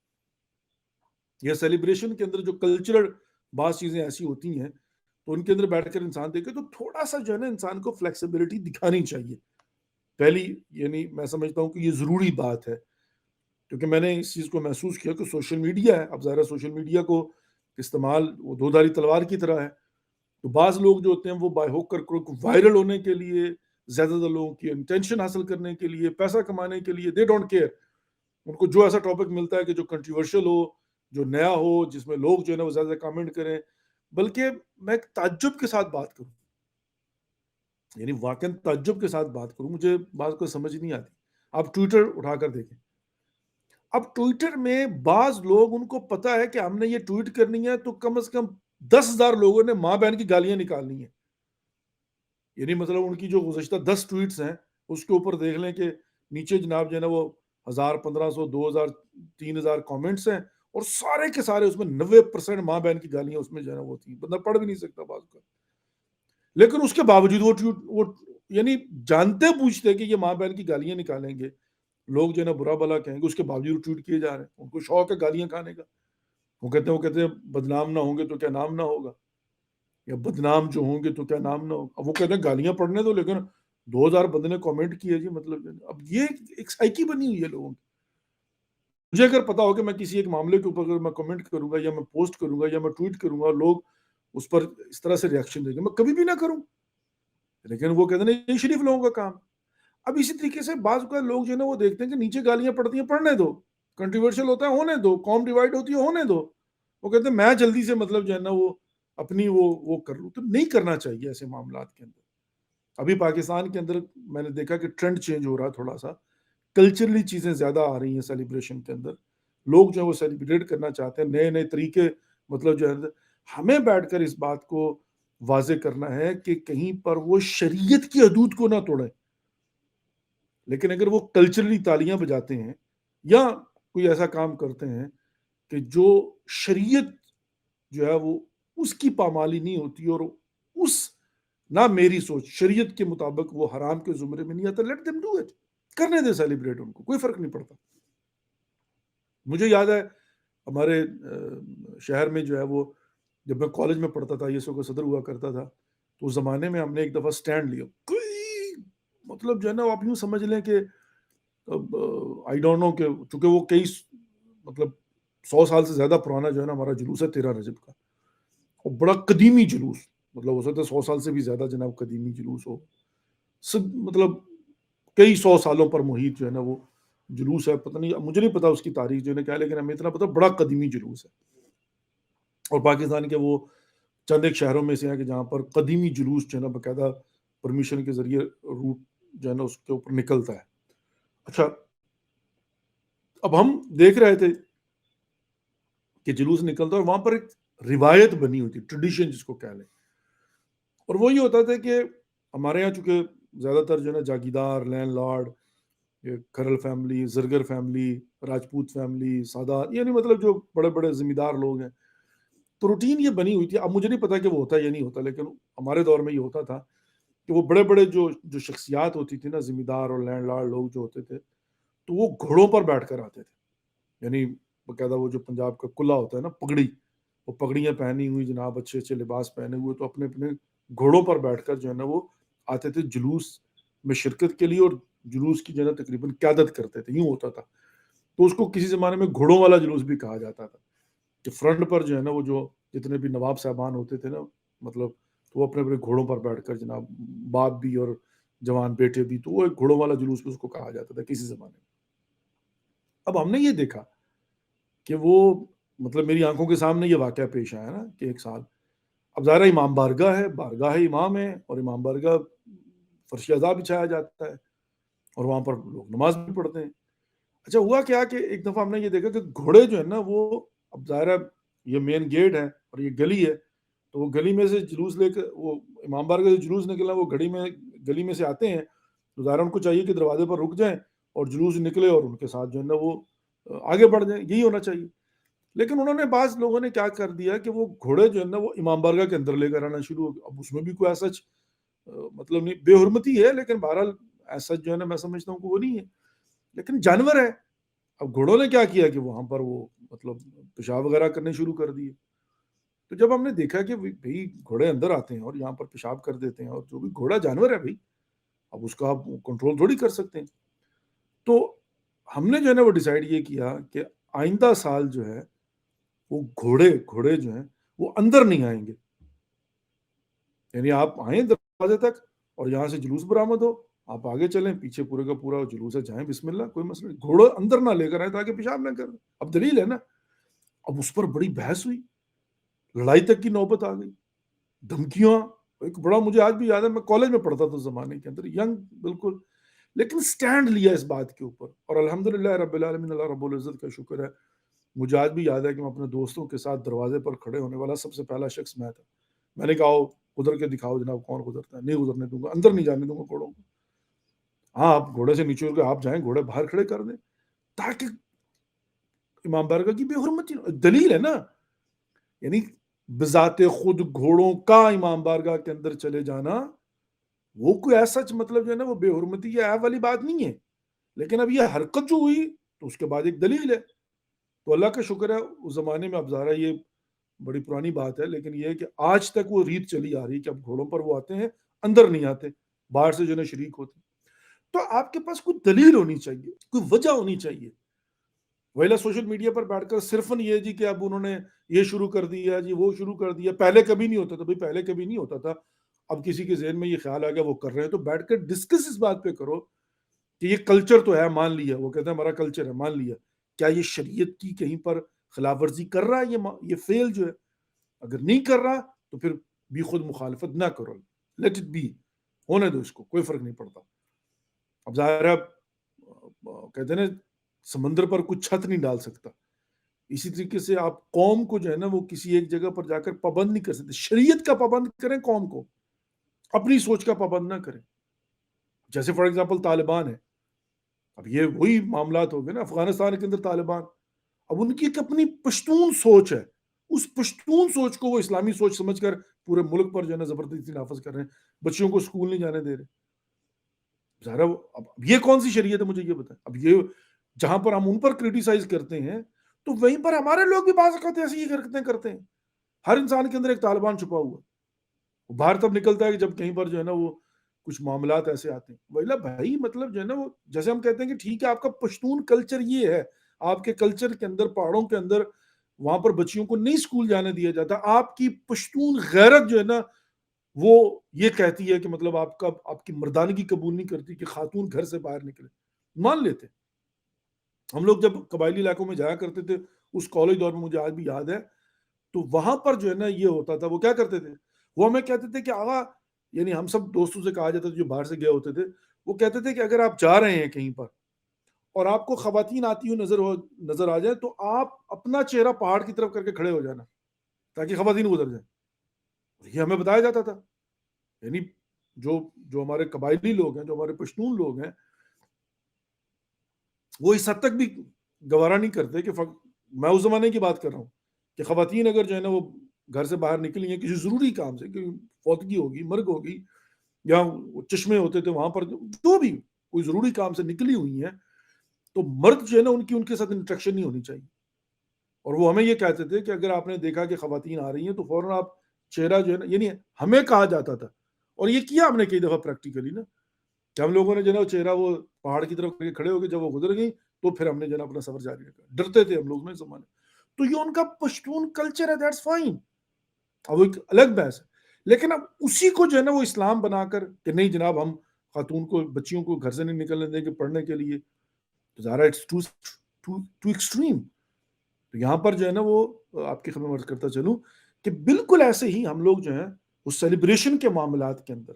یہ سیلیبریشن کے اندر جو کلچرل بعض چیزیں ایسی ہوتی ہیں تو ان کے اندر بیٹھ کر انسان دیکھے تو تھوڑا سا جو ہے نا انسان کو فلیکسیبلٹی دکھانی چاہیے. پہلی یعنی میں سمجھتا ہوں کہ یہ ضروری بات ہے، کیونکہ میں نے اس چیز کو محسوس کیا کہ سوشل میڈیا ہے. اب ظاہر سوشل میڈیا کو استعمال وہ دو دھاری تلوار کی طرح ہے. تو بعض لوگ جو ہوتے ہیں وہ بائی ہوک کر وائرل ہونے کے لیے زیادہ تر لوگوں کی انٹینشن حاصل کرنے کے لیے, پیسہ کمانے کے لیے, دے ڈونٹ کیئر. ان کو جو ایسا ٹاپک ملتا ہے کہ جو کنٹروورشل ہو, جو نیا ہو, جس میں لوگ جو ہے نا وہ زیادہ کامنٹ کریں. بلکہ میں ایک تعجب کے ساتھ بات کروں, یعنی واقعاً تعجب کے ساتھ بات کروں, مجھے بات کو سمجھ نہیں آتی. آپ ٹویٹر اٹھا کر دیکھیں, اب ٹویٹر میں بعض لوگ, ان کو پتا ہے کہ ہم نے یہ ٹویٹ کرنی ہے تو کم از کم 10,000 لوگوں نے ماں بہن کی گالیاں نکالنی ہیں. یعنی مطلب ان کی جو گزشتہ 10 ٹویٹس ہیں اس کے اوپر دیکھ لیں کہ نیچے جناب جو ہے نا وہ 1,000, 1,500, 2,000, 3,000 کامنٹس ہیں, اور سارے کے سارے اس میں 90% ماں بہن کی گالیاں اس میں جو ہے نا وہ تھیں. بندہ پڑھ بھی نہیں سکتا بعض کا, لیکن اس کے باوجود وہ یعنی جانتے پوچھتے کہ یہ ماں بہن کی گالیاں نکالیں گے, لوگ جو ہے نا برا بلا کہیں گے, اس کے باوجود ٹویٹ کیے جا رہے ہیں. ان کو شوق ہے گالیاں کھانے کا. وہ کہتے ہیں بدنام نہ ہوں گے تو کیا نام نہ ہوگا, یا بدنام جو ہوں گے تو کیا نام نہ ہوگا. اب وہ کہتے ہیں گالیاں پڑھنے دو, لیکن 2,000 بندے نے کامنٹ کیے جی, مطلب اب یہ ایک سائیکی بنی ہوئی ہے لوگوں کی. مجھے اگر پتا ہو کہ میں کسی ایک معاملے کے اوپر اگر میں کمنٹ کروں گا, یا میں پوسٹ کروں گا, یا میں ٹویٹ کروں گا, لوگ اس پر اس طرح سے ریاکشن دیں گے, میں کبھی بھی نہ کروں. لیکن وہ کہتے ہیں یہ شریف لوگوں کا کام. اب اسی طریقے سے بعض اوقات لوگ جو ہے نا وہ دیکھتے ہیں کہ نیچے گالیاں پڑتی ہیں, پڑھنے دو, کنٹروورشل ہوتا ہے ہونے دو, قوم ڈیوائڈ ہوتی ہے ہونے دو. وہ کہتے ہیں میں جلدی سے مطلب جو ہے نا وہ اپنی وہ کر لوں. تو نہیں کرنا چاہیے ایسے معاملات کے اندر. ابھی پاکستان کے اندر میں نے دیکھا کہ ٹرینڈ چینج ہو رہا ہے تھوڑا سا, کلچرلی چیزیں زیادہ آ رہی ہیں سیلیبریشن کے اندر. لوگ جو ہے وہ سیلیبریٹ کرنا چاہتے ہیں, نئے نئے طریقے, مطلب جو ہے ہمیں بیٹھ کر اس بات کو واضح کرنا ہے کہ کہیں پر وہ شریعت کی حدود کو نہ توڑیں. لیکن اگر وہ کلچرلی تالیاں بجاتے ہیں یا کوئی ایسا کام کرتے ہیں کہ جو شریعت جو ہے وہ اس کی پامالی نہیں ہوتی, اور اس نہ میری سوچ شریعت کے مطابق وہ حرام کے زمرے میں نہیں آتا, لیٹ دیم ڈو اٹ, کرنے دے سیلیبریٹ, ان کو کوئی فرق نہیں پڑتا. مجھے یاد ہے ہمارے شہر میں جو ہے وہ جب میں کالج میں پڑھتا تھا, یسو کا صدر ہوا کرتا تھا, تو اس زمانے میں ہم نے ایک دفعہ سٹینڈ لیا. کوئی مطلب جو ہے نا آپ یوں سمجھ لیں کہ آئی ڈونٹ نو, کہ چونکہ وہ کئی مطلب 100 سال سے زیادہ پرانا جو ہے نا ہمارا جلوس ہے 13 رجب کا, اور بڑا قدیمی جلوس, مطلب ہو سکتا ہے 100 سال سے بھی زیادہ جناب قدیمی جلوس ہو, مطلب کئی 100 سالوں پر محیط جو ہے نا وہ جلوس ہے. پتہ نہیں, مجھے نہیں پتا اس کی تاریخ جو ہے نا کیا, لیکن ہمیں اتنا پتا بڑا قدیمی جلوس ہے. اور پاکستان کے وہ چند ایک شہروں میں سے ہیں کہ جہاں پر قدیمی جلوس جو ہے نا باقاعدہ پرمیشن کے ذریعے روٹ جو ہے نا اس کے اوپر نکلتا ہے. اچھا, اب ہم دیکھ رہے تھے کہ جلوس نکلتا ہے, اور وہاں پر ایک روایت بنی ہوئی تھی, ٹریڈیشن جس کو کہہ لیں, اور وہ یہ ہوتا تھا کہ ہمارے یہاں چونکہ زیادہ تر جو ہے نا جاگیردار, لینڈ لارڈ, کھرل فیملی, زرگر فیملی, راجپوت فیملی, سادات, یعنی مطلب جو بڑے بڑے زمیندار لوگ ہیں, تو روٹین یہ بنی ہوئی تھی. اب مجھے نہیں پتا کہ وہ ہوتا یا نہیں ہوتا, لیکن ہمارے دور میں یہ ہوتا تھا کہ وہ بڑے بڑے جو شخصیات ہوتی تھی نا, زمیندار اور لینڈ لارڈ لوگ جو ہوتے تھے, تو وہ گھوڑوں پر بیٹھ کر آتے تھے. یعنی باقاعدہ وہ جو پنجاب کا قلعہ ہوتا ہے نا, پگڑی, وہ پگڑیاں پہنی ہوئی جناب, اچھے اچھے لباس پہنے ہوئے, تو اپنے اپنے گھوڑوں پر بیٹھ کر جو ہے نا وہ آتے تھے جلوس میں شرکت کے لیے, اور جلوس کی جو ہے نا تقریباً قیادت کرتے تھے. یوں ہوتا تھا. تو اس کو کسی زمانے میں گھوڑوں والا جلوس بھی کہا جاتا تھا, کہ فرنٹ پر جو ہے نا وہ جو جتنے بھی نواب صاحبان ہوتے تھے نا, مطلب تو وہ اپنے اپنے گھوڑوں پر بیٹھ کر جناب, باپ بھی اور جوان بیٹے بھی, تو وہ ایک گھوڑوں والا جلوس بھی اس کو کہا جاتا تھا کسی زمانے میں. اب ہم نے یہ دیکھا کہ وہ مطلب میری آنکھوں کے سامنے یہ واقعہ پیش آیا نا کہ ایک سال, اب ظاہر امام بارگاہ ہے, بارگاہ امام ہے, اور امام بارگاہ فرش اعضاء بچھایا جاتا ہے, اور وہاں پر لوگ نماز بھی پڑھتے ہیں. اچھا ہوا کیا کہ ایک دفعہ ہم نے یہ دیکھا کہ گھوڑے جو ہے نا وہ, اب ظاہر ہے یہ مین گیٹ ہے اور یہ گلی ہے, تو وہ گلی میں سے جلوس لے کر, وہ امام بارگاہ سے جلوس نکلا, وہ گلی میں سے آتے ہیں, تو ظاہر ان کو چاہیے کہ دروازے پر رک جائیں اور جلوس نکلے, اور ان کے ساتھ جو ہے نا وہ آگے بڑھ جائیں, یہی ہونا چاہیے. لیکن انہوں نے, بعض لوگوں نے کیا کر دیا کہ وہ گھوڑے جو ہے نا وہ امام بارگاہ کے اندر لے کر آنا شروع ہو گیا. اب اس میں بھی کوئی ایسا مطلب نہیں, بے حرمتی ہے, لیکن بہرحال ایسا جو ہے نا میں سمجھتا ہوں کہ وہ نہیں ہے, لیکن جانور ہے. اب گھوڑوں نے کیا کیا کہ وہاں پر وہ مطلب پیشاب وغیرہ کرنے شروع کر دیے. تو جب ہم نے دیکھا کہ بھئی گھوڑے اندر آتے ہیں اور یہاں پر پیشاب کر دیتے ہیں, اور جو بھی گھوڑا جانور ہے بھئی, اب اس کا آپ کنٹرول تھوڑی کر سکتے ہیں, تو ہم نے جو ہے نا وہ ڈیسائیڈ یہ کیا کہ آئندہ سال جو ہے وہ گھوڑے جو ہیں وہ اندر نہیں آئیں گے. یعنی آپ آئیں دروازے تک, اور یہاں سے جلوس برآمد ہو, آپ آگے چلیں, پیچھے پورے کا پورا جلوس ہے جائیں, بسم اللہ, کوئی مسئلہ نہیں. گھوڑا اندر نہ لے کر آئے تاکہ پیشاب نہ کریں. اب دلیل ہے نا. اب اس پر بڑی بحث ہوئی, لڑائی تک کی نوبت آ گئی, دھمکیاں. ایک بڑا مجھے آج بھی یاد ہے, میں کالج میں پڑھتا تھا اس زمانے کے اندر, ینگ بالکل, لیکن سٹینڈ لیا اس بات کے اوپر, اور الحمدللہ رب العالمین, اللہ رب العزت کا شکر ہے, مجھے آج بھی یاد ہے کہ میں اپنے دوستوں کے ساتھ دروازے پر کھڑے ہونے والا سب سے پہلا شخص میں تھا. میں نے کہا گزر کے دکھاؤ جناب کون گزرتا ہے, نہیں گزرنے دوں گا, اندر نہیں جانے دوں گا گھوڑوں کو. ہاں آپ گھوڑے سے نیچے اتر کے آپ جائیں, گھوڑے باہر کھڑے کر دیں تاکہ امام بارگاہ کی بے حرمتی. دلیل ہے نا, یعنی بذات خود گھوڑوں کا امام بارگاہ کے اندر چلے جانا وہ کوئی ایسا مطلب جو ہے نا وہ بے حرمتی یا ایب والی بات نہیں ہے. لیکن اب یہ حرکت جو ہوئی تو اس کے بعد ایک دلیل ہے. تو اللہ کا شکر ہے اس زمانے میں, اب ظاہر یہ بڑی پرانی بات ہے, لیکن یہ ہے کہ آج تک وہ ریت چلی آ رہی کہ اب گھوڑوں پر وہ آتے ہیں, اندر نہیں آتے, باہر سے جو ہے شریک ہوتے. تو آپ کے پاس کوئی دلیل ہونی چاہیے, کوئی وجہ ہونی چاہیے. ویلا سوشل میڈیا پر بیٹھ کر صرف یہ جی کہ اب انہوں نے یہ شروع کر دیا جی, وہ شروع کر دیا, پہلے کبھی نہیں ہوتا تھا. بھائی پہلے کبھی نہیں ہوتا تھا, اب کسی کے ذہن میں یہ خیال آ گیا وہ کر رہے ہیں, تو بیٹھ کر ڈسکس اس بات پہ کرو کہ یہ کلچر تو ہے, مان لیا, وہ کہتے ہیں ہمارا کلچر ہے, مان لیا, کیا یہ شریعت کی کہیں پر خلاف ورزی کر رہا ہے یہ فعل جو ہے؟ اگر نہیں کر رہا تو پھر بھی خود مخالفت نہ کرو, لیٹ اٹ بی, ہونے دو اس کو, کوئی فرق نہیں پڑتا. اب ظاہر ہے کہتے ہیں نا سمندر پر کچھ چھت نہیں ڈال سکتا, اسی طریقے سے آپ قوم کو جو ہے نا وہ کسی ایک جگہ پر جا کر پابند نہیں کر سکتے. شریعت کا پابند کریں قوم کو, اپنی سوچ کا پابند نہ کریں. جیسے فار ایگزامپل طالبان ہے, اب یہ وہی معاملات ہو گئے نا افغانستان کے اندر طالبان, اب ان کی ایک اپنی پشتون سوچ ہے, اس پشتون سوچ کو وہ اسلامی سوچ سمجھ کر پورے ملک پر جو ہے نا زبردستی نافذ کر رہے ہیں, بچیوں کو اسکول نہیں جانے دے رہے. ظاہر اب یہ کون سی شریعت ہے مجھے یہ بتائیں. اب یہ جہاں پر ہم ان پر کریٹیسائز کرتے ہیں تو وہیں پر ہمارے لوگ بھی بعض اوقات ایسی ہی حرکتیں کرتے ہیں. ہر انسان کے اندر ایک طالبان چھپا ہوا, وہ باہر تب نکلتا ہے کہ جب کہیں پر جو ہے نا وہ کچھ معاملات ایسے آتے ہیں. ویلا بھائی مطلب جو ہے نا وہ جیسے ہم کہتے ہیں کہ ٹھیک ہے آپ کا پشتون کلچر یہ ہے, آپ کے کلچر کے اندر پہاڑوں کے اندر وہاں پر بچیوں کو نہیں اسکول جانے دیا جاتا, آپ کی پشتون غیرت جو ہے نا وہ یہ کہتی ہے کہ مطلب آپ کی مردانگی قبول نہیں کرتی کہ خاتون گھر سے باہر نکلے. مان لیتے ہم لوگ جب قبائلی علاقوں میں جایا کرتے تھے اس کالج دور میں, مجھے آج بھی یاد ہے, تو وہاں پر جو ہے نا یہ ہوتا تھا, وہ کیا کرتے تھے, وہ ہمیں کہتے تھے کہ آغا, یعنی ہم سب دوستوں سے کہا جاتا تھا جو باہر سے گئے ہوتے تھے, وہ کہتے تھے کہ اگر آپ جا رہے ہیں کہیں پر اور آپ کو خواتین آتی ہوئی نظر آ جائے تو آپ اپنا چہرہ پہاڑ کی طرف کر کے کھڑے ہو جانا تاکہ خواتین گزر جائیں. یہ ہمیں بتایا جاتا تھا. یعنی جو ہمارے قبائلی لوگ ہیں, جو ہمارے پشتون لوگ ہیں, وہ اس حد تک بھی گوارا نہیں کرتے کہ میں اس زمانے کی بات کر رہا ہوں کہ خواتین اگر جو ہے نا وہ گھر سے باہر نکلی ہیں کسی ضروری کام سے, کہ فوتگی ہوگی, مرگ ہوگی, یا چشمے ہوتے تھے وہاں پر, جو بھی کوئی ضروری کام سے نکلی ہوئی ہیں, تو مرد جو ہے نا ان کے ساتھ انٹریکشن نہیں ہونی چاہیے. اور وہ ہمیں یہ کہتے تھے کہ اگر آپ نے دیکھا کہ خواتین آ رہی ہیں تو فوراً آپ چہرہ جو ہے نا, یعنی ہمیں کہا جاتا تھا, اور یہ کیا ہم نے کئی دفعہ پریکٹیکلی نا, کہ ہم لوگوں نے جو ہے نا چہرہ وہ پہاڑ کی طرف کھڑے ہو گئے, جب وہ گزر گئی تو پھر ہم نے جو ہے نا اپنا سفر جاری رکھا. ڈرتے تھے ہم لوگ نا اس زمانے. تو یہ ان کا پشتون کلچر ہے, دیٹس فائن, اب وہ ایک الگ بحث ہے. لیکن اب اسی کو جو ہے نا وہ اسلام بنا کر کہ نہیں جناب ہم خاتون کو, بچیوں کو گھر سے نہیں نکلنے دیں گے پڑھنے کے لیے, تو ظاہر اٹس ٹو ایکسٹریم. تو یہاں پر جو ہے نا وہ آپ کی خدمت عرض کرتا چلوں کہ بالکل ایسے ہی ہم لوگ جو ہیں اس سیلیبریشن کے معاملات کے اندر,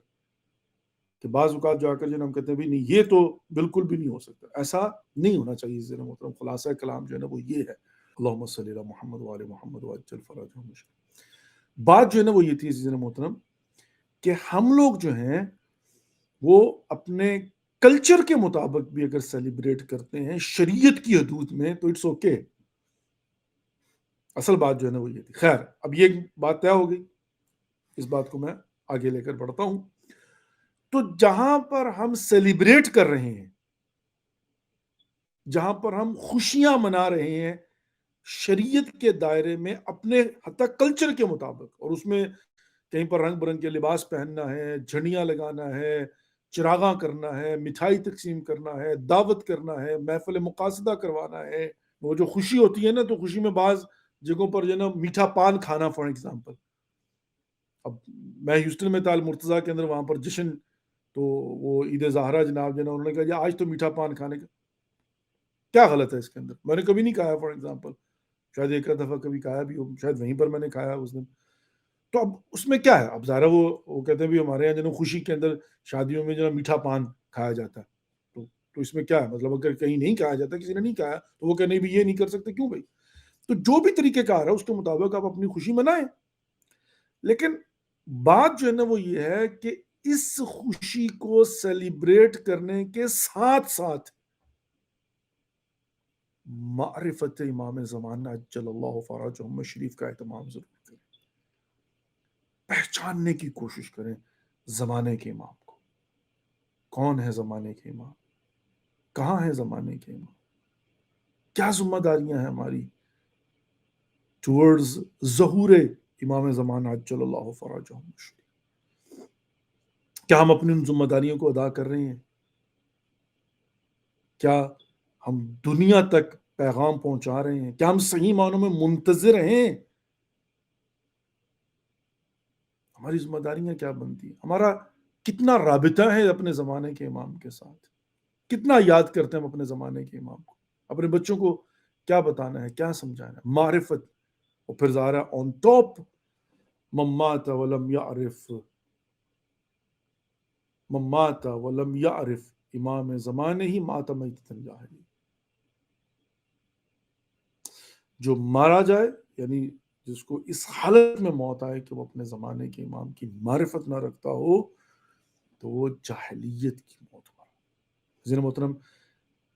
کہ بعض اوقات جو آ کر جو ہم کہتے ہیں بھی نہیں یہ تو بالکل بھی نہیں ہو سکتا, ایسا نہیں ہونا چاہیے. ذرا محترم خلاصہ کلام جو ہے نا وہ یہ ہے, اللہم صلی علی محمد وعلی محمد وعجل فرجہم. بات جو ہے نا وہ یہ تھی عزیزنا محترم کہ ہم لوگ جو ہیں وہ اپنے کلچر کے مطابق بھی اگر سیلیبریٹ کرتے ہیں شریعت کی حدود میں تو اٹس اوکے. اصل بات جو ہے نا وہ یہ تھی. خیر اب یہ بات طے ہو گئی, اس بات کو میں آگے لے کر بڑھتا ہوں. تو جہاں پر ہم سیلیبریٹ کر رہے ہیں, جہاں پر ہم خوشیاں منا رہے ہیں شریعت کے دائرے میں اپنے حتی کلچر کے مطابق, اور اس میں کہیں پر رنگ برنگ کے لباس پہننا ہے, جھنڈیاں لگانا ہے, چراغاں کرنا ہے, مٹھائی تقسیم کرنا ہے, دعوت کرنا ہے, محفل مقاصدہ کروانا ہے. وہ جو خوشی ہوتی ہے نا, تو خوشی میں بعض جگہوں پر جو ہے نا میٹھا پان کھانا, فار ایگزامپل. اب میں ہیوسٹن میں تھا, المرتضیٰ کے اندر, وہاں پر جشن تو وہ عید زہرا جناب جو ہے انہوں نے کہا جی آج تو میٹھا پان کھانے کا کیا غلط ہے اس کے اندر. میں نے کبھی نہیں کھایا فار ایگزامپل, شاید ایک دفعہ کبھی کھایا بھی ہو, شاید وہیں پر میں نے کھایا اس دن. تو اب اس میں کیا ہے, اب ظاہر وہ کہتے ہیں بھی ہمارے یہاں جو ہے خوشی کے اندر شادیوں میں جو ہے میٹھا پان کھایا جاتا ہے. تو اس میں کیا ہے, مطلب اگر کہیں نہیں کھایا جاتا, کسی نے نہیں کھایا, تو وہ کہنے بھی یہ نہیں کر سکتے, کیوں بھائی؟ تو جو بھی طریقہ کار ہے اس کے مطابق آپ اپنی خوشی منائیں. لیکن بات جو ہے نا وہ یہ ہے کہ اس خوشی کو سیلیبریٹ کرنے کے ساتھ ساتھ معرفت امام زمانہ اجل اللہ فرجہ شریف کا اہتمام ضرور کریں, پہچاننے کی کوشش کریں زمانے کے امام کو. کون ہے زمانے کے امام, کہاں ہے زمانے کے امام, کیا ذمہ داریاں ہیں ہماری ٹورڈز ظہور امام زمانہ اجل اللہ فرجہ شریف. کیا ہم اپنی ان ذمہ داریوں کو ادا کر رہے ہیں؟ کیا ہم دنیا تک پیغام پہنچا رہے ہیں؟ کیا ہم صحیح معنوں میں منتظر ہیں؟ ہماری ذمہ داریاں کیا بنتی ہیں؟ ہمارا کتنا رابطہ ہے اپنے زمانے کے امام کے ساتھ؟ کتنا یاد کرتے ہیں ہم اپنے زمانے کے امام کو؟ اپنے بچوں کو کیا بتانا ہے, کیا سمجھانا ہے؟ معرفت. اور پھر ظاہر ہے آن ٹاپ ممات ولم یعرف, ممات ولم یعرف امام زمانے ہی ماتم جاہلی. جو مارا جائے, یعنی جس کو اس حالت میں موت آئے کہ وہ اپنے زمانے کے امام کی معرفت نہ رکھتا ہو, تو وہ جاہلیت کی موت ہو. حضرت محترم,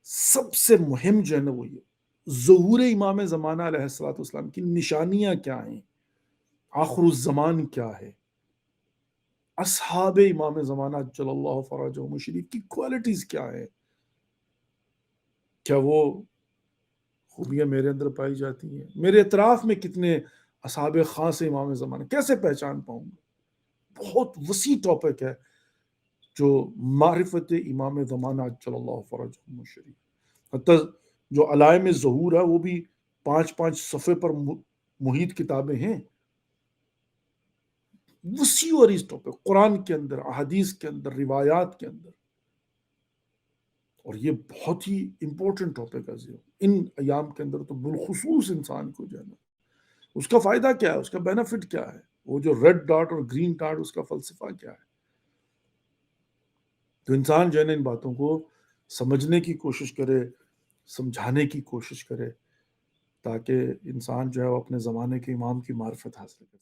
سب سے مہم جو ہے نا وہ یہ ظہور امام زمانہ علیہ الصلوۃ والسلام کی نشانیاں کیا ہیں, آخر الزمان کیا ہے, اصحاب امام زمانہ جل اللہ فرجہ شریف کی کوالٹیز کیا ہے, کیا وہ خوبیاں میرے اندر پائی جاتی ہیں؟ میرے اطراف میں کتنے اصحاب خاص امام زمانہ, کیسے پہچان پاؤں گا؟ بہت وسیع ٹاپک ہے جو معرفت امام زمانہ جل اللہ فرجہ شریف. حتیٰ جو علائم ظہور ہے وہ بھی 5 صفحے پر محیط کتابیں ہیں, وسیع اور اس ٹاپک, قرآن کے اندر, احادیث کے اندر, روایات کے اندر. اور یہ بہت ہی امپورٹنٹ ٹاپک ہے ان ایام کے اندر. تو بالخصوص انسان کو جو ہے نا اس کا فائدہ کیا ہے, اس کا بینیفٹ کیا ہے, وہ جو ریڈ ڈاٹ اور گرین ڈاٹ اس کا فلسفہ کیا ہے. تو انسان جو ہے نا ان باتوں کو سمجھنے کی کوشش کرے, سمجھانے کی کوشش کرے, تاکہ انسان جو ہے وہ اپنے زمانے کے امام کی معرفت حاصل کرے.